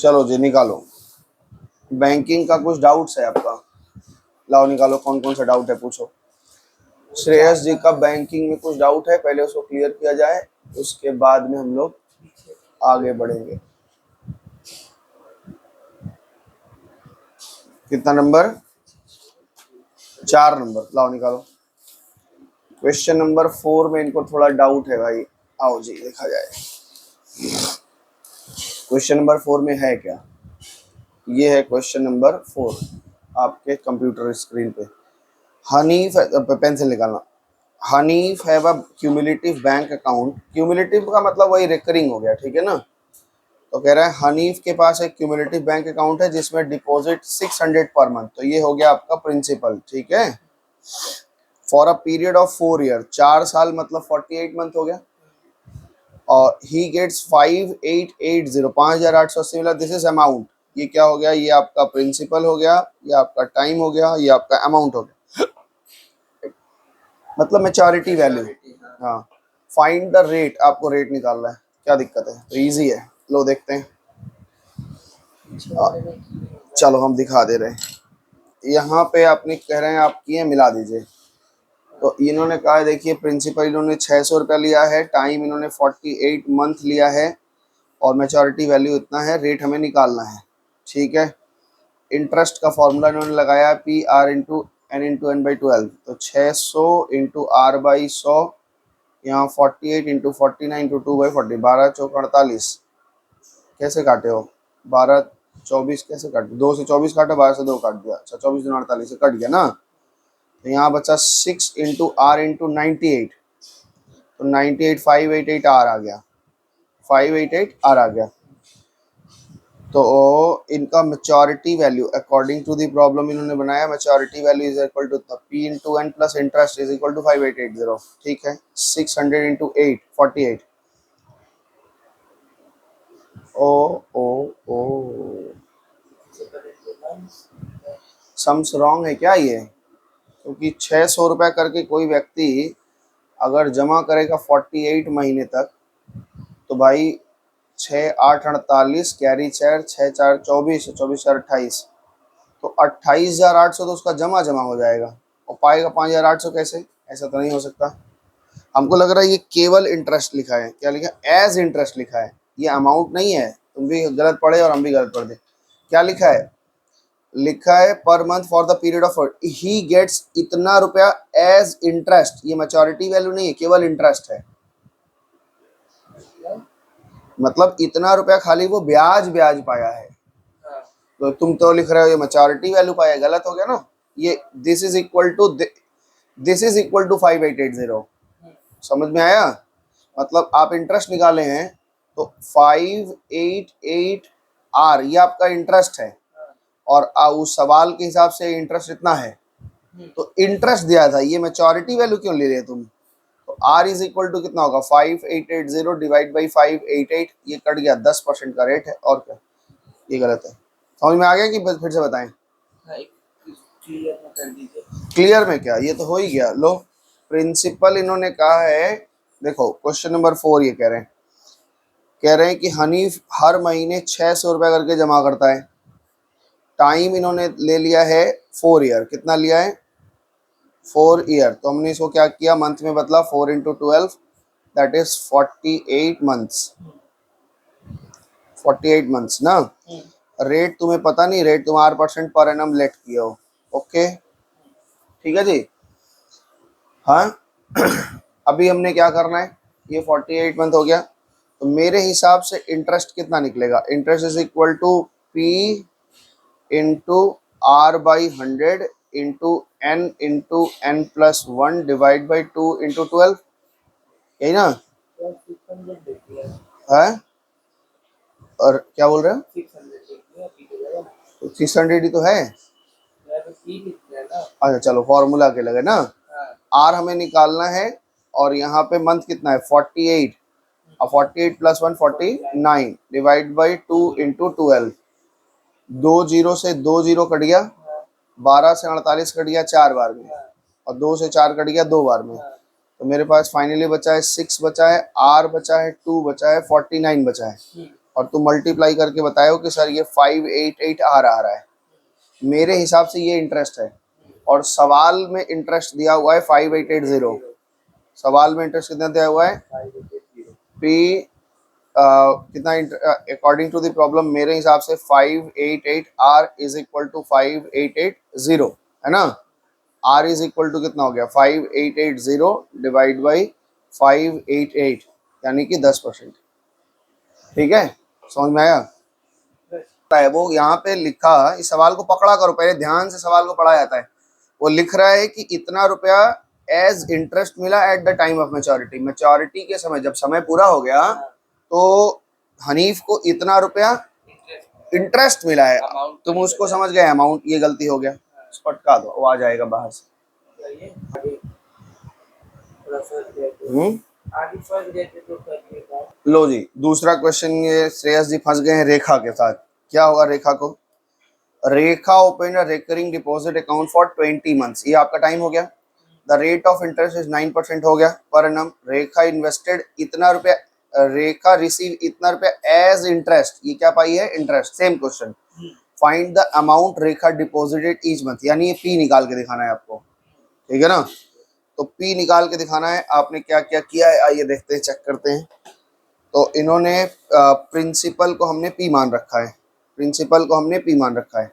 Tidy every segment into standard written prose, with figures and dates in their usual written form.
चलो जी निकालो। बैंकिंग का कुछ डाउट्स है आपका? लाओ निकालो, कौन कौन सा डाउट है पूछो। श्रेयस जी का बैंकिंग में कुछ डाउट है, पहले उसको क्लियर किया जाए, उसके बाद में हम लोग आगे बढ़ेंगे। कितना नंबर? 4 नंबर। लाओ निकालो। क्वेश्चन नंबर 4 में इनको थोड़ा डाउट है भाई। आओ जी देखा जाए क्वेश्चन नंबर 4 में है क्या। ये है क्वेश्चन नंबर 4 आपके कंप्यूटर स्क्रीन पे। हनीफ, पेंसिल निकालना। Hanif have a cumulative bank account. Cumulative का मतलब वही रिकरिंग हो गया, ठीक है ना। तो कह रहा है हनीफ के पास एक क्यूमुलेटिव बैंक अकाउंट है जिसमें डिपॉजिट 600 पर मंथ। तो ये हो गया आपका प्रिंसिपल, ठीक है। For a period of 4 year, 4 साल मतलब 48 मंथ हो गया। और ही गेट्स 5880, 5880 मिला। This is amount. ये क्या हो गया? ये आपका प्रिंसिपल हो गया, ये आपका टाइम हो गया, ये आपका अमाउंट हो गया, मतलब मैच्योरिटी वैल्यू। हाँ, फाइंड द रेट। आपको रेट निकालना है, क्या दिक्कत है? तो इजी है, लो देखते हैं। चलो हम दिखा दे रहे हैं। यहाँ पे आपने कह रहे हैं आप किए, मिला दीजिए। तो इन्होंने कहा है, देखिए प्रिंसिपल इन्होंने 600 रुपया लिया है, टाइम इन्होंने 48 मंथ लिया है, और मैच्योरिटी वैल्यू इतना है, रेट हमें निकालना है, ठीक है। इंटरेस्ट का फॉर्मूला इन्होंने लगाया P R into N into N by 12। तो 600 इंटू आर बाई 100, यहाँ 48 इंटू 49 इंटू 2 बाई 40, 12 चौक 48। कैसे काटे हो? 12 24 कैसे काटे? 2 से 24 काटा, 12 से 2 काट दिया। अच्छा 24 दूनी 48 से कट गया ना। तो यहाँ बचा 6 इंटू आर इंटू 98। तो 98 588 आर आ गया, 588 आर आ गया। तो इनका maturity value according to the problem इन्होंने बनाया, maturity value is equal to P into N plus interest is equal to 5880, ठीक है। 600 into 8 48। Oh oh oh sums wrong है क्या ये? क्योंकि 600 रुपये करके कोई व्यक्ति अगर जमा करेगा 48 महीने तक, तो भाई 6 8 48 कैरी 4 6 4 24, 24 4 28, तो 28,800 तो उसका जमा जमा हो जाएगा, और पाएगा 5,800 कैसे? ऐसा तो नहीं हो सकता। हमको लग रहा है ये केवल इंटरेस्ट लिखा है। क्या लिखा है? एज इंटरेस्ट लिखा है, ये अमाउंट नहीं है। तुम भी गलत पढ़े और हम भी गलत पढ़ दे। क्या लिखा है? लिखा है पर month for the period of he gets इतना रुपया एज इंटरेस्ट। ये मैच्योरिटी वैल्यू नहीं है, केवल इंटरेस्ट है। मतलब इतना रुपया खाली वो ब्याज ब्याज पाया है। तो तुम तो लिख रहे हो ये मैच्योरिटी वैल्यू पाया, गलत हो गया ना। ये दिस इज इक्वल टू 5880। समझ में आया? मतलब आप इंटरेस्ट निकाले हैं, तो 588 आर ये आपका इंटरेस्ट है, और उस सवाल के हिसाब से इंटरेस्ट इतना है, तो इंटरेस्ट दिया था। ये मैच्योरिटी वैल्यू क्यों ले रहे हो तुम? तो आर इज इक्वल टू कितना होगा? 5880 डिवाइड बाई 588। ये कट गया, 10% का रेट है, और क्या? ये गलत है। समझ में आ गया कि फिर से बताएं? क्लियर में क्या? ये तो हो ही गया। लो प्रिंसिपल इन्होंने कहा है, देखो क्वेश्चन नंबर 4 ये कह रहे हैं कि हनीफ हर महीने 600 रुपये करके जमा करता है। टाइम इन्होंने ले लिया है 4 ईयर। कितना लिया है? 4 ईयर। तो हमने इसको क्या किया, मंथ में बदला, 4 into 12 that is 48 months. 48 months ना। रेट तुम्हें पता नहीं, रेट तुम 8% पर एनम लेट किए हो। ओके ठीक है जी। हाँ अभी हमने क्या करना है, ये 48 मंथ हो गया, तो मेरे हिसाब से इंटरेस्ट कितना निकलेगा? Interest is equal to P into R by 100 into N plus 1 divide by 2 into 12, यही ना है? और क्या बोल रहे हो? 600 ही तो है। अच्छा चलो फॉर्मूला के लगे ना। आर हमें निकालना है, और यहाँ पे मंथ कितना है? 48, और 48 plus 1 49 divide by 2 into 12। 2 zero से 2 जीरो कट गया, 12 से 48 कट गया 4 बार में, और 2 से 4 कट गया 2 बार में। तो मेरे पास फाइनली बचा है 6 बचा है, आर बचा है 2 बचा है, 49 बचा है। और तुम मल्टीप्लाई करके बताए हो कि सर ये 588 आर आ रहा है। मेरे हिसाब से ये इंटरेस्ट है, और सवाल में इंटरेस्ट दिया हुआ है 5880। सवाल में इंटरेस्ट कितना दिया हुआ है? पी कितना अकॉर्डिंग टू द प्रॉब्लम मेरे हिसाब से 588 आर इज इक्वल टू 5880 है ना। आर इज इक्वल टू कितना हो गया? 5880 डिवाइड बाई 588 यानी कि 10%। ठीक है, समझ में आया? है वो यहाँ पे लिखा, इस सवाल को पकड़ा करो, पहले ध्यान से सवाल को पढ़ा जाता है। वो लिख रहा है कि इतना रुपया एज इंटरेस्ट मिला eight the time of maturity. Maturity के समय, जब समय पूरा हो गया तो हनीफ को इतना रुपया इंटरेस्ट मिला है। तुम उसको समझ गए अमाउंट, ये गलती हो गया, पटका दो, वो आ जाएगा बाहर से। लो जी, दूसरा क्वेश्चन, ये श्रेयस जी फंस गए हैं रेखा के साथ। क्या होगा रेखा को? Rekha open a recurring deposit account for 20 months. ये आपका टाइम हो गया। The rate of interest is 9% हो गया पर एनम। रेखा इन्वेस्टेड इतना रुपया, रेखा रिसीव इतना रुपया एज इंटरेस्ट। ये क्या पाई है? Interest. Same question, find the amount Rekha deposited each month. यानी ये पी निकाल के दिखाना है आपको, ठीक है ना। तो पी निकाल के दिखाना है। आपने क्या क्या किया है आइए देखते हैं, चेक करते हैं। तो इन्होंने प्रिंसिपल को हमने पी मान रखा है, प्रिंसिपल को हमने पी मान रखा है।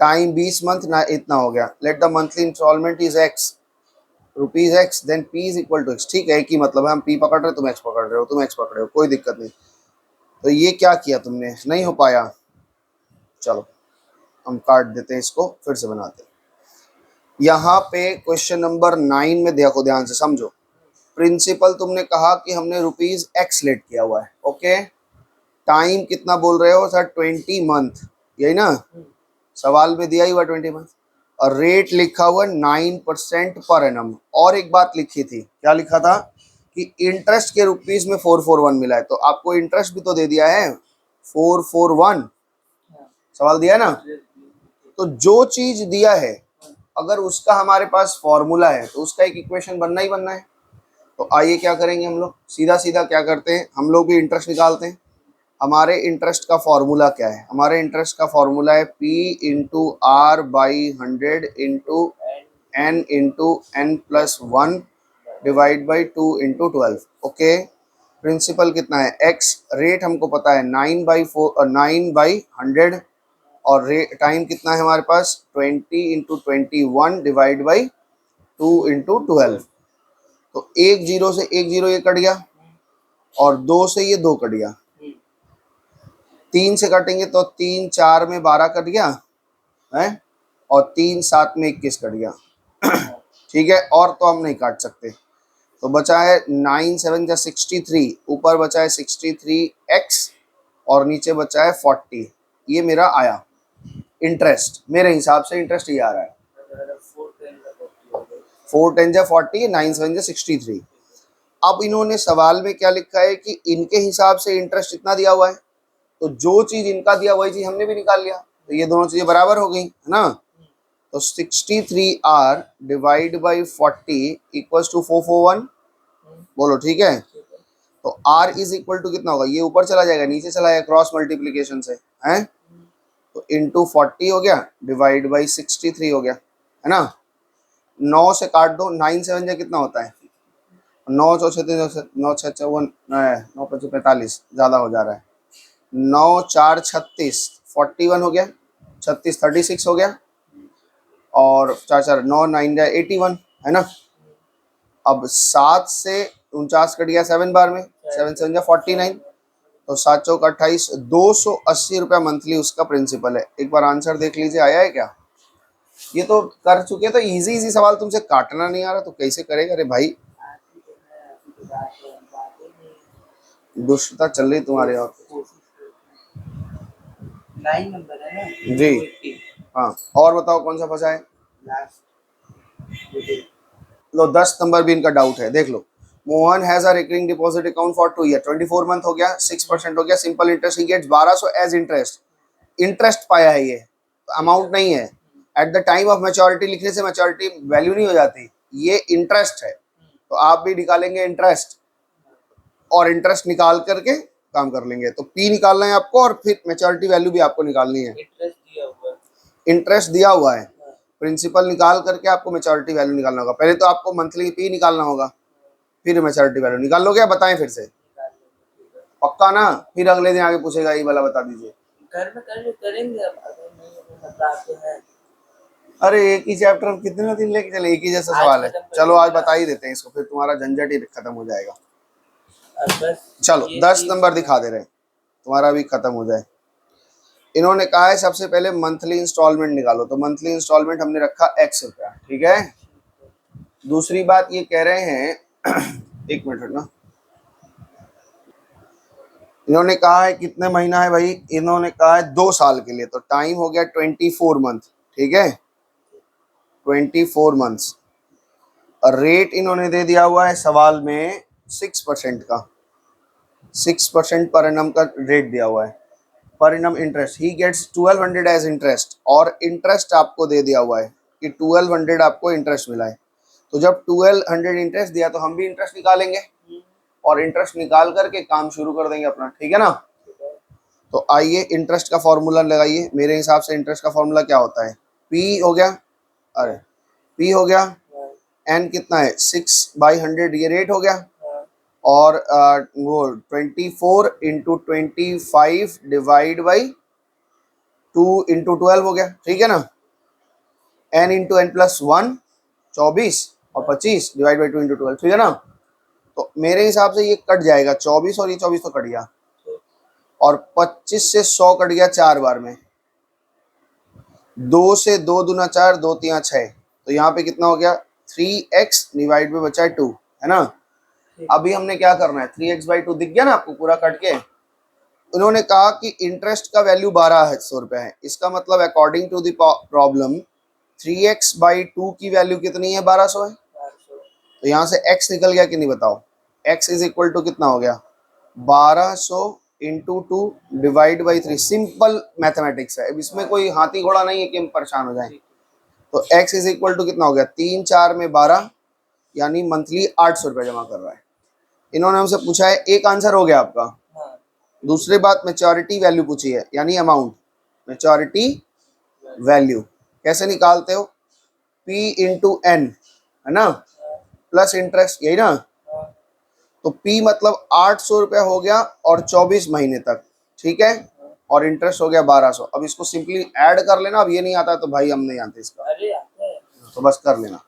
टाइम 20 मंथ ना, इतना हो गया। Let the monthly instalment is X, rupees X, then P is equal to X. ठीक है, एक ही मतलब है, हम पी पकड़ रहे हो, तुम एक्स पकड़ रहे हो, तुम एक्स पकड़ रहे हो, कोई दिक्कत नहीं। तो ये क्या किया तुमने? नहीं हो पाया, चलो हम काट देते हैं इसको, फिर से बनाते हैं। यहाँ पे क्वेश्चन नंबर 9 में देखो, ध्यान से समझो। प्रिंसिपल तुमने कहा कि हमने रुपीज एक्स लेट किया हुआ है, ओके। टाइम कितना बोल रहे हो सर? 20 मंथ, यही ना सवाल में दिया ही हुआ 20 मंथ। और रेट लिखा हुआ 9% पर एनम। और एक बात लिखी थी, क्या लिखा था? कि इंटरेस्ट के रुपीज में 441 मिला है। तो आपको इंटरेस्ट भी तो दे दिया है 441, सवाल दिया ना। तो जो चीज दिया है अगर उसका हमारे पास फॉर्मूला है तो उसका एक इक्वेशन बनना ही बनना है। तो आइए क्या करेंगे हम लोग, सीधा सीधा क्या करते हैं, हम लोग भी इंटरेस्ट निकालते हैं। हमारे इंटरेस्ट का फॉर्मूला क्या है? हमारे इंटरेस्ट का फॉर्मूला है P into R by 100 into N into N plus 1 divide by 2 into 12। Okay, principal कितना है? x। रेट हमको पता है 9/100 और टाइम कितना है हमारे पास? 20 इंटू 21 डिवाइड बाई 2 इंटू 12। तो एक जीरो से एक जीरो ये कट गया और 2 से ये 2 कट गया। 3 से काटेंगे तो 3 4 में 12 कट गया है, और 3 7 में 21 कट गया। ठीक है, और तो हम नहीं काट सकते। तो बचा है 9 7 जा 63, ऊपर बचा है 63x और नीचे बचा है 40। ये मेरा आया इंटरेस्ट। मेरे हिसाब से इंटरेस्ट ये आ रहा है 4 10 जा 40, 9 7 जा 63। अब इन्होंने सवाल में क्या लिखा है कि इनके हिसाब से इंटरेस्ट इतना दिया हुआ है, तो जो चीज इनका दिया वही चीज हमने भी निकाल लिया। तो ये दोनों चीजें बराबर हो गई है ना। तो 63r divide by 40 equals to 441। बोलो ठीक है। तो r इज इक्वल टू कितना होगा? ये ऊपर चला जाएगा, नीचे चला जाएगा क्रॉस मल्टीप्लीकेशन से, हैं। तो इंटू 40 हो गया डिवाइड बाई 63 हो गया, है ना। 9 से काट दो, 9 7 जा कितना होता है? 9 4 6 9 6 54 9 5 45, ज़्यादा हो जा रहा है। 9 4 36, 41 हो गया, 36 36 हो गया, और 4 4 9 9 जा 81, है ना। अब 7 से 49 कट गया 7 बार में, 7 7 जा 49, तो 7 चौक 28, 280 रुपया मंथली उसका प्रिंसिपल है। एक बार आंसर देख लीजिए, आया है क्या? ये तो कर चुके, तो इजी इजी सवाल तुमसे काटना नहीं आ रहा तो कैसे करेगा? अरे भाई दुष्टता चल रही तुम्हारे यहाँ। 9 नंबर है ना जी हाँ, और बताओ कौन सा फंसा है? लो 10 नंबर भी इनका डाउट है, देख लो। Mohan has a recurring deposit account for 2 year, 24 month हो गया, 6% हो गया, सिंपल इंटरेस्ट ही गेट्स 1200 एज इंटरेस्ट। इंटरेस्ट पाया है ये, तो अमाउंट नहीं है। At the time of maturity लिखने से मैच्योरिटी वैल्यू नहीं हो जाती, ये इंटरेस्ट है। तो आप भी निकालेंगे इंटरेस्ट, और इंटरेस्ट निकाल करके काम कर लेंगे। तो पी निकालना है आपको और फिर मैच्योरिटी वैल्यू भी आपको निकालनी है। इंटरेस्ट दिया हुआ है। इंटरेस्ट दिया हुआ है, हाँ, प्रिंसिपल निकाल करके आपको मैच्योरिटी वैल्यू निकालना होगा। पहले तो आपको मंथली पी निकालना होगा, फिर मैच्योरिटी वैल्यू निकाल लोगे या बताएं फिर से? निकाल लेंगे, ठीक है। पक्का ना? फिर अगले दिन आगे पूछेगा ये वाला बता दीजिए। घर में करेंगे अब, अगर नहीं मतलब आते हैं। अरे एक ही चैप्टर कितने दिन लेके चले, एक ही जैसा आज सवाल है। खत्म कर चलो आज देंगे। बता ही देते हैं इसको, फिर तुम्हारा झंझट ही खत्म हो जाएगा। अब बस चलो ये 10 चीज़ नंबर दिखा दे रहे, तुम्हारा भी खत्म हो जाए। इन्होंने कहा है सबसे पहले मंथली इंस्टॉलमेंट निकालो, तो मंथली इंस्टॉलमेंट हमने रखा x रुपया, ठीक है। दूसरी बात ये कह रहे हैं एक मिनट ना, इन्होंने कहा है कितने महीना है भाई, इन्होंने कहा है 2 साल के लिए, तो टाइम हो गया 24 मंथ, ठीक है, 24 मंथ्स। और रेट इन्होंने दे दिया हुआ है सवाल में 6% का, 6% पर एनम का रेट दिया हुआ है। पर एनम इंटरेस्ट ही गेट्स 1200 एज इंटरेस्ट, और इंटरेस्ट आपको दे दिया हुआ है कि 1200 आपको इंटरेस्ट मिला है। तो जब 1200 इंटरेस्ट दिया तो हम भी इंटरेस्ट निकालेंगे और इंटरेस्ट निकाल करके काम शुरू कर देंगे अपना, ठीक है ना। तो आइए इंटरेस्ट का फॉर्मूला लगाइए। मेरे हिसाब से इंटरेस्ट का फॉर्मूला क्या होता है, पी हो गया, अरे पी हो गया, एन कितना है 6/100 ये रेट हो गया, और वो 24 इंटू 25 डिवाइड बाई 2 इंटू 12 हो गया, ठीक है ना। एन इंटू एन प्लस 1 24 और 25 डिवाइड बाई 2 इंटू 12, ठीक है ना। तो मेरे हिसाब से ये कट जाएगा 24 और ये 24 तो कट गया, और 25 से 100 कट गया 4 बार में, 2 से 2 दूना 4, 2 3 6, तो यहाँ पे कितना हो गया 3x डिवाइड में बचा है 2, है ना। अभी हमने क्या करना है, 3x/2 दिख गया ना आपको पूरा कट के। उन्होंने कहा कि इंटरेस्ट का वैल्यू 1200 रुपये है, इसका मतलब according to the problem 3x/2 की वैल्यू कितनी है, 1200 है। तो यहाँ से x निकल गया कि नहीं बताओ, x इज इक्वल टू कितना हो गया 1200 into 2 divide by 3। Simple mathematics है, अब इसमें कोई हाथी घोड़ा नहीं है कि हम परेशान हो जाएं। तो x इज इक्वल टू कितना हो गया 3 4 में 12, यानी मंथली 800 रुपये जमा कर रहा है। इन्होंने हमसे पूछा है, एक आंसर हो गया आपका। दूसरी बात मैच्योरिटी वैल्यू पूछी है, यानी अमाउंट, मैच्योरिटी वैल्यू कैसे निकालते हो, p इंटू एन, है ना, प्लस इंटरेस्ट, यही ना। तो p मतलब 800 रुपया हो गया और 24 महीने तक, ठीक है, और इंटरेस्ट हो गया 1200। अब इसको सिंपली ऐड कर लेना, अब ये नहीं आता तो भाई हम नहीं जानते इसका, अरे आता है। तो बस कर लेना।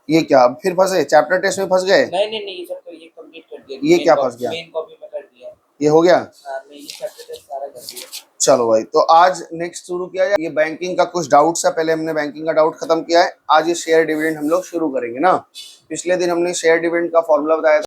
ये क्या अब फिर फंसे, चैप्टर टेस्ट में फंस गए? नहीं ये सब तो ये कंप्लीट कर दिया। ये क्या फंस गया? मेन कॉपी में कर दिया। ये हो गया। हाँ, मैं ये चैप्टर टेस्ट सारा कर दिया। चलो भाई, तो आज नेक्स्ट शुरू किया जाए। ये बैंकिंग का कुछ डाउट्स है, पहले हमने बैंकिंग का डाउट खत्म किया है, आज ये शेयर डिविडेंड हम लोग शुरू करेंगे ना। पिछले दिन हमने शेयर डिविडेंड का फॉर्मूला बताया था।